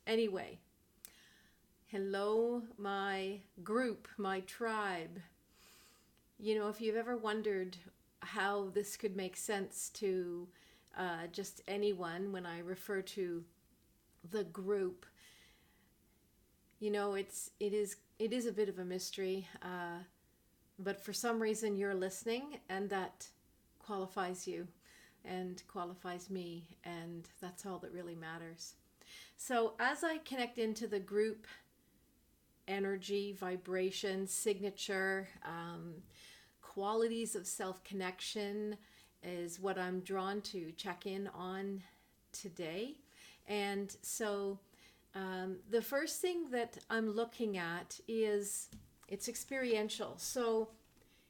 Anyway, hello, my group, my tribe. If you've ever wondered how this could make sense to just anyone when I refer to the group, it is a bit of a mystery, but for some reason you're listening, and that qualifies you and qualifies me, and that's all that really matters. So as I connect into the group energy, vibration, signature, qualities of self-connection is what I'm drawn to check in on today. And so the first thing that I'm looking at is it's experiential. So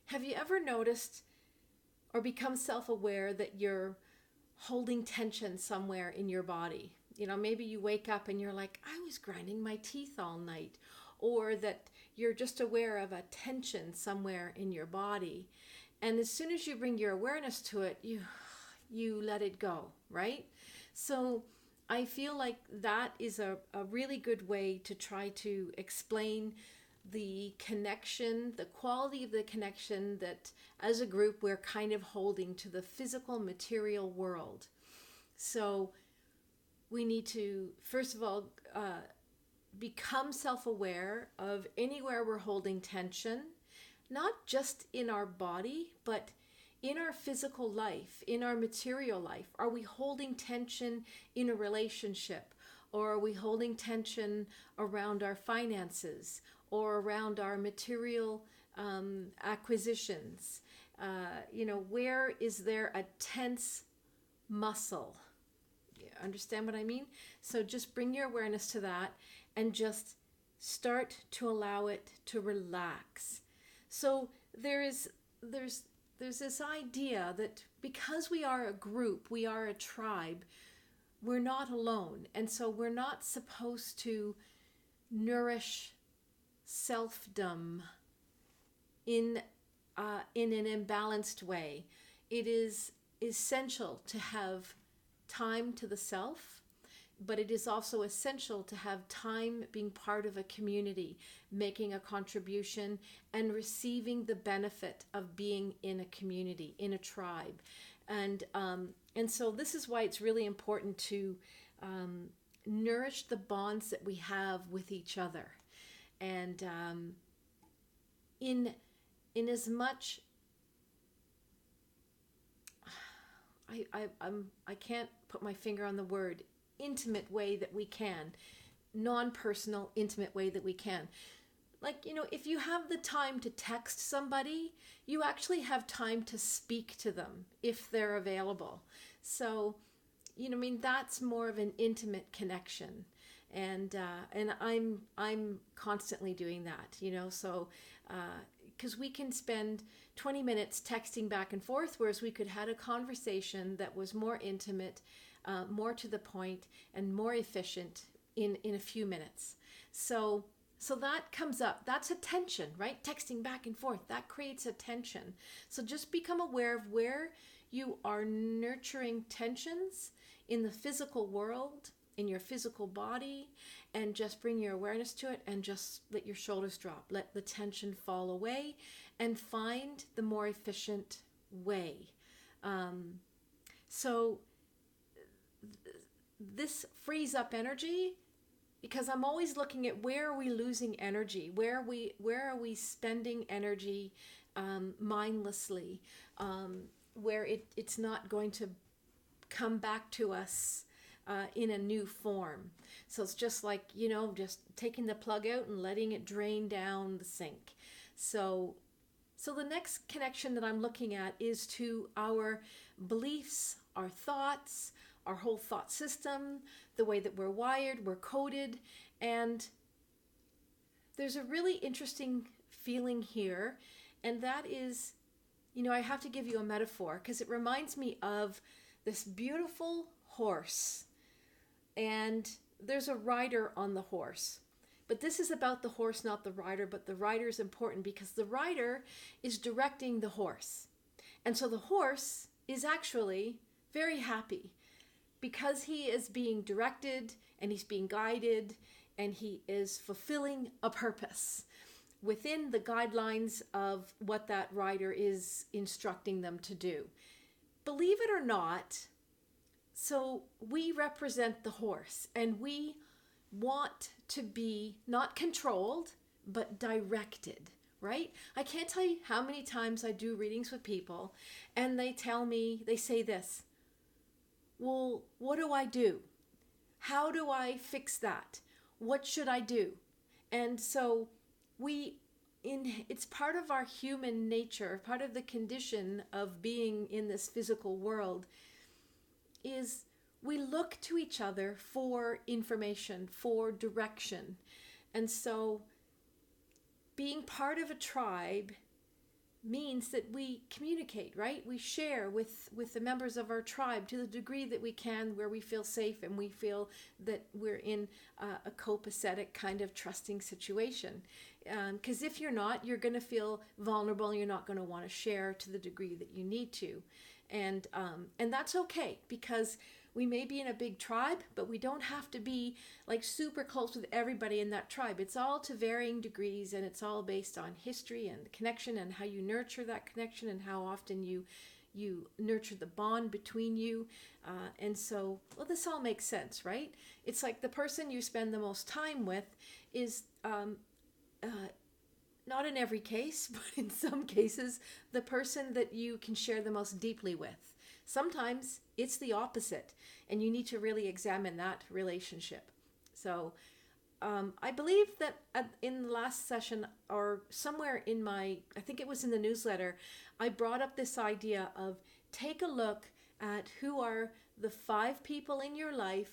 have you ever noticed or become self-aware that you're holding tension somewhere in your body? Maybe you wake up and you're like, I was grinding my teeth all night. Or that you're just aware of a tension somewhere in your body. And as soon as you bring your awareness to it, you let it go, right? So I feel like that is a really good way to try to explain the connection, the quality of the connection that as a group we're kind of holding to the physical material world. So we need to, first of all, become self-aware of anywhere we're holding tension, not just in our body, but in our physical life, in our material life. Are we holding tension in a relationship? Or are we holding tension around our finances or around our material acquisitions? Where is there a tense muscle? Understand what I mean? So just bring your awareness to that and just start to allow it to relax. So there's this idea that because we are a group, we are a tribe, we're not alone. And so we're not supposed to nourish selfdom in an imbalanced way. It is essential to have time to the self, but it is also essential to have time being part of a community, making a contribution, and receiving the benefit of being in a community, in a tribe. And so this is why it's really important to nourish the bonds that we have with each other. And in as much I can't put my finger on the word, intimate way that we can, non-personal, intimate way that we can. Like, if you have the time to text somebody, you actually have time to speak to them if they're available. So, that's more of an intimate connection. And I'm constantly doing that, so because we can spend 20 minutes texting back and forth, whereas we could have a conversation that was more intimate, more to the point, and more efficient in a few minutes. So that comes up. That's a tension, right? Texting back and forth, that creates a tension. So just become aware of where you are nurturing tensions in the physical world, in your physical body, and just bring your awareness to it and just let your shoulders drop. Let the tension fall away and find the more efficient way. So this frees up energy, because I'm always looking at where are we losing energy, where are we spending energy mindlessly, where it's not going to come back to us in a new form. So it's just like, just taking the plug out and letting it drain down the sink. So the next connection that I'm looking at is to our beliefs, our thoughts, our whole thought system, the way that we're wired, we're coded. And there's a really interesting feeling here, and that is, I have to give you a metaphor because it reminds me of this beautiful horse, and there's a rider on the horse. But this is about the horse, not the rider, but the rider is important because the rider is directing the horse. And so the horse is actually very happy because he is being directed and he's being guided, and he is fulfilling a purpose within the guidelines of what that rider is instructing them to do. Believe it or not, so we represent the horse, and we want to be not controlled, but directed, right? I can't tell you how many times I do readings with people and they tell me, they say this, well, what do I do? How do I fix that? What should I do? And so it's part of our human nature, part of the condition of being in this physical world, is we look to each other for information, for direction. And so being part of a tribe means that we communicate, right? We share with the members of our tribe to the degree that we can, where we feel safe and we feel that we're in a copacetic kind of trusting situation. Because if you're not, you're going to feel vulnerable. You're not going to want to share to the degree that you need to. And that's okay, because we may be in a big tribe, but we don't have to be like super close with everybody in that tribe. It's all to varying degrees, and it's all based on history and connection and how you nurture that connection and how often you nurture the bond between you. And so, well, this all makes sense, right? It's like the person you spend the most time with is not in every case, but in some cases, the person that you can share the most deeply with. Sometimes it's the opposite, and you need to really examine that relationship. So I believe that in the last session, or somewhere in I think it was in the newsletter, I brought up this idea of take a look at who are the 5 people in your life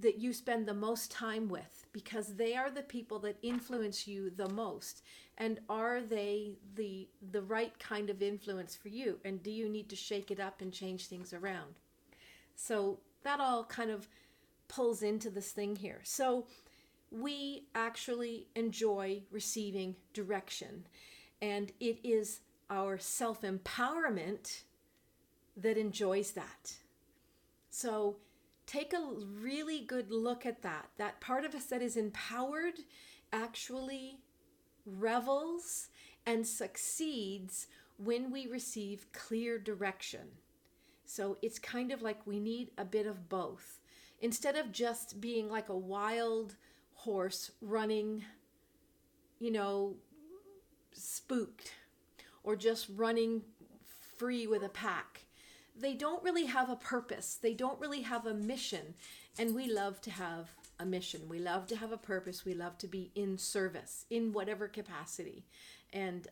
that you spend the most time with, because they are the people that influence you the most. And are they the right kind of influence for you? And do you need to shake it up and change things around? So that all kind of pulls into this thing here. So we actually enjoy receiving direction, and it is our self-empowerment that enjoys that. So take a really good look at that. That part of us that is empowered actually revels and succeeds when we receive clear direction. So it's kind of like we need a bit of both. Instead of just being like a wild horse running, spooked, or just running free with a pack. They don't really have a purpose. They don't really have a mission. And we love to have a mission. We love to have a purpose. We love to be in service in whatever capacity. And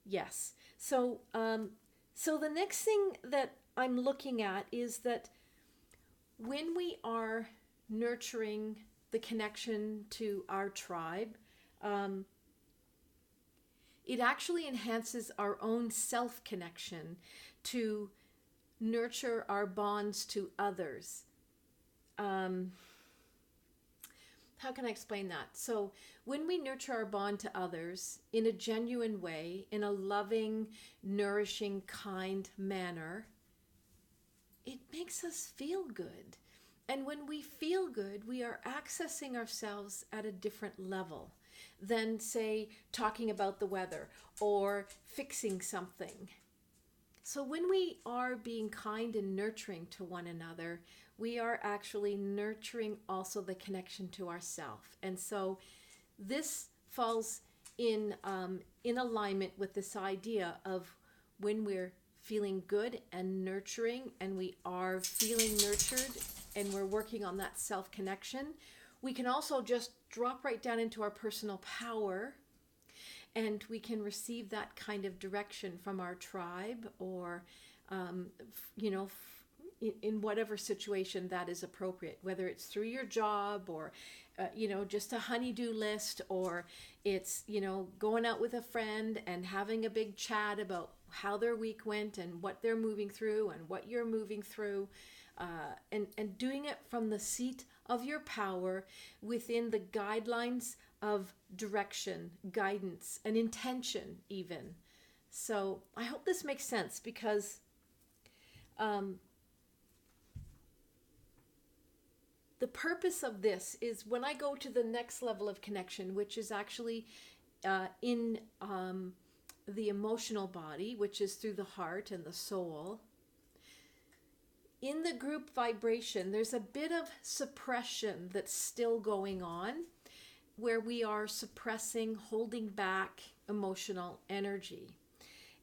yes. So the next thing that I'm looking at is that when we are nurturing the connection to our tribe, it actually enhances our own self-connection to nurture our bonds to others. How can I explain that? So when we nurture our bond to others in a genuine way, in a loving, nourishing, kind manner, it makes us feel good. And when we feel good, we are accessing ourselves at a different level than, say, talking about the weather or fixing something. So when we are being kind and nurturing to one another, we are actually nurturing also the connection to ourselves. And so this falls in alignment with this idea of when we're feeling good and nurturing, and we are feeling nurtured, and we're working on that self-connection, we can also just drop right down into our personal power, and we can receive that kind of direction from our tribe, or in whatever situation that is appropriate, whether it's through your job, or just a honey-do list, or it's going out with a friend and having a big chat about how their week went and what they're moving through and what you're moving through, and doing it from the seat of your power within the guidelines of direction, guidance, and intention even. So I hope this makes sense, because the purpose of this is when I go to the next level of connection, which is actually in the emotional body, which is through the heart and the soul. In the group vibration, there's a bit of suppression that's still going on, where we are suppressing, holding back emotional energy.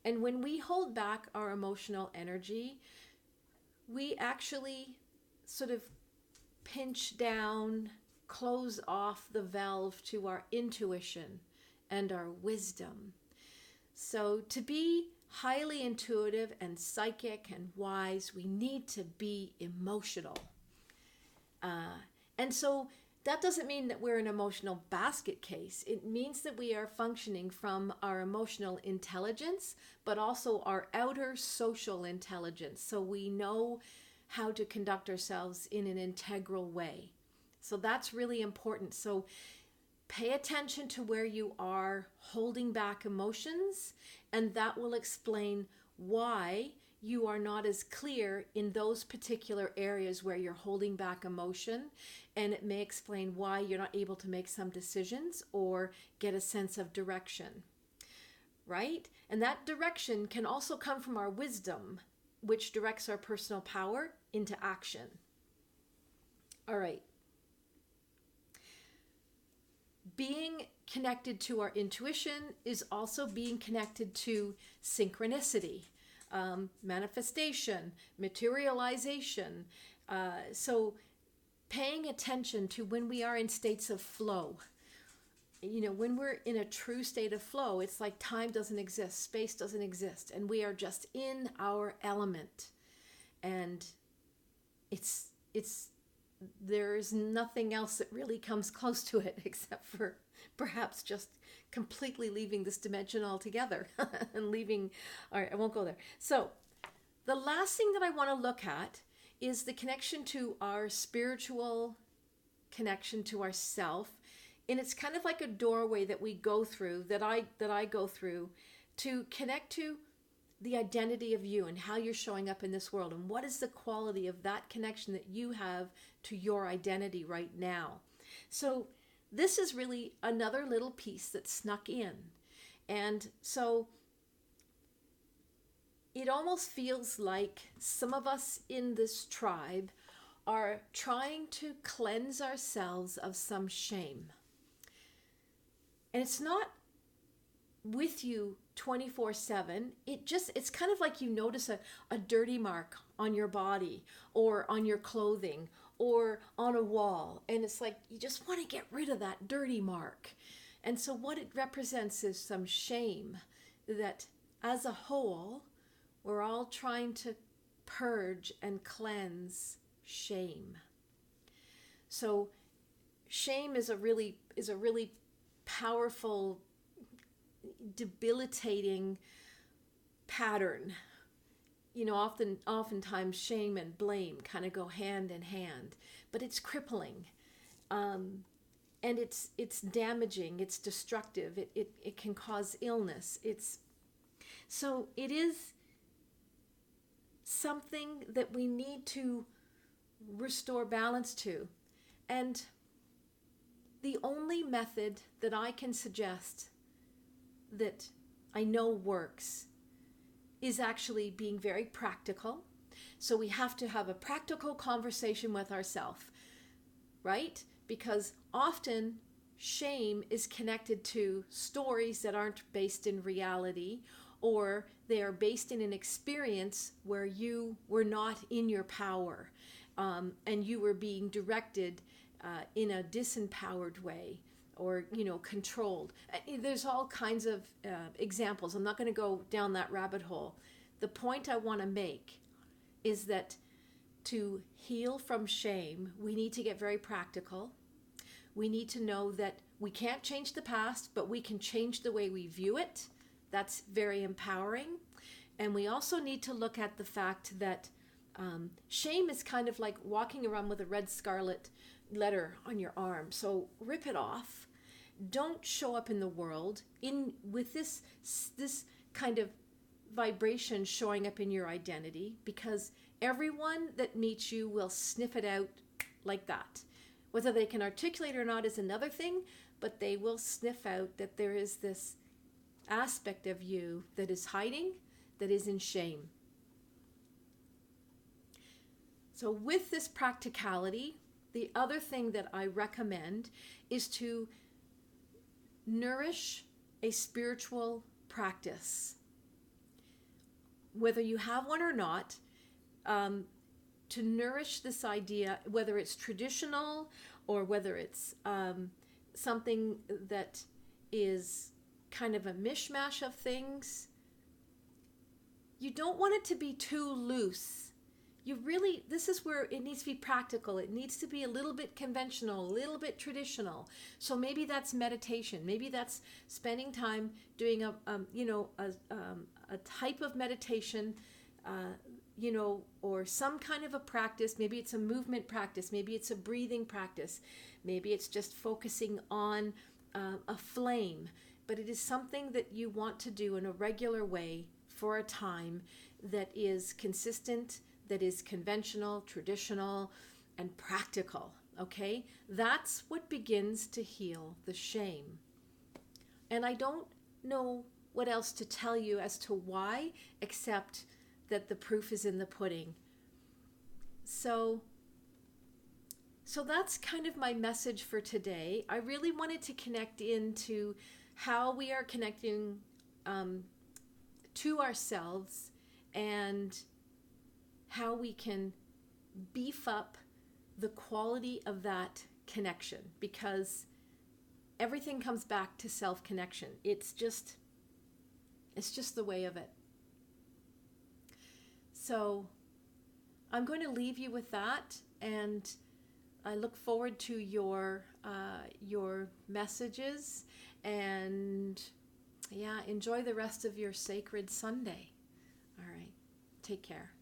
And when we hold back our emotional energy, we actually sort of pinch down, close off the valve to our intuition and our wisdom. So to be highly intuitive and psychic and wise, we need to be emotional. And so that doesn't mean that we're an emotional basket case. It means that we are functioning from our emotional intelligence, but also our outer social intelligence. So we know how to conduct ourselves in an integral way. So that's really important. So pay attention to where you are holding back emotions, and that will explain why you are not as clear in those particular areas where you're holding back emotion, and it may explain why you're not able to make some decisions or get a sense of direction, right? And that direction can also come from our wisdom, which directs our personal power into action. All right. Being connected to our intuition is also being connected to synchronicity, manifestation, materialization. So paying attention to when we are in states of flow. You know, when we're in a true state of flow, it's like time doesn't exist, space doesn't exist, and we are just in our element. And there's nothing else that really comes close to it except for perhaps just completely leaving this dimension altogether and leaving. All right, I won't go there. So the last thing that I want to look at is the connection to our spiritual connection to ourself. And it's kind of like a doorway that we go through, that I go through, to connect to the identity of you and how you're showing up in this world, and what is the quality of that connection that you have to your identity right now. So this is really another little piece that snuck in. And so it almost feels like some of us in this tribe are trying to cleanse ourselves of some shame. And it's not with you 24/7. It's kind of like you notice a dirty mark on your body or on your clothing or on a wall, and it's like you just want to get rid of that dirty mark. And so what it represents is some shame that as a whole we're all trying to purge and cleanse shame. So shame is a really powerful, debilitating pattern. You know, oftentimes shame and blame kind of go hand in hand, but it's crippling, and it's damaging, it's destructive, it can cause illness. So it is something that we need to restore balance to. And the only method that I can suggest that I know works is actually being very practical. So we have to have a practical conversation with ourselves, right? Because often shame is connected to stories that aren't based in reality, or they are based in an experience where you were not in your power, and you were being directed in a disempowered way, or controlled. There's all kinds of examples. I'm not going to go down that rabbit hole. The point I want to make is that to heal from shame, we need to get very practical. We need to know that we can't change the past, but we can change the way we view it. That's very empowering. And we also need to look at the fact that shame is kind of like walking around with a red scarlet letter on your arm. So rip it off. Don't show up in the world with this kind of vibration showing up in your identity, because everyone that meets you will sniff it out like that. Whether they can articulate or not is another thing, but they will sniff out that there is this aspect of you that is hiding, that is in shame. So with this practicality, the other thing that I recommend is to nourish a spiritual practice. Whether you have one or not, to nourish this idea, whether it's traditional or whether it's something that is kind of a mishmash of things. You don't want it to be too loose. This is where it needs to be practical. It needs to be a little bit conventional, a little bit traditional. So maybe that's meditation. Maybe that's spending time doing a type of meditation, or some kind of a practice. Maybe it's a movement practice. Maybe it's a breathing practice. Maybe it's just focusing on a flame. But it is something that you want to do in a regular way for a time that is consistent, that is conventional, traditional, and practical, okay? That's what begins to heal the shame. And I don't know what else to tell you as to why, except that the proof is in the pudding. So that's kind of my message for today. I really wanted to connect into how we are connecting to ourselves and how we can beef up the quality of that connection, because everything comes back to self-connection. It's just the way of it. So I'm going to leave you with that, and I look forward to your messages, and enjoy the rest of your sacred Sunday. All right, take care.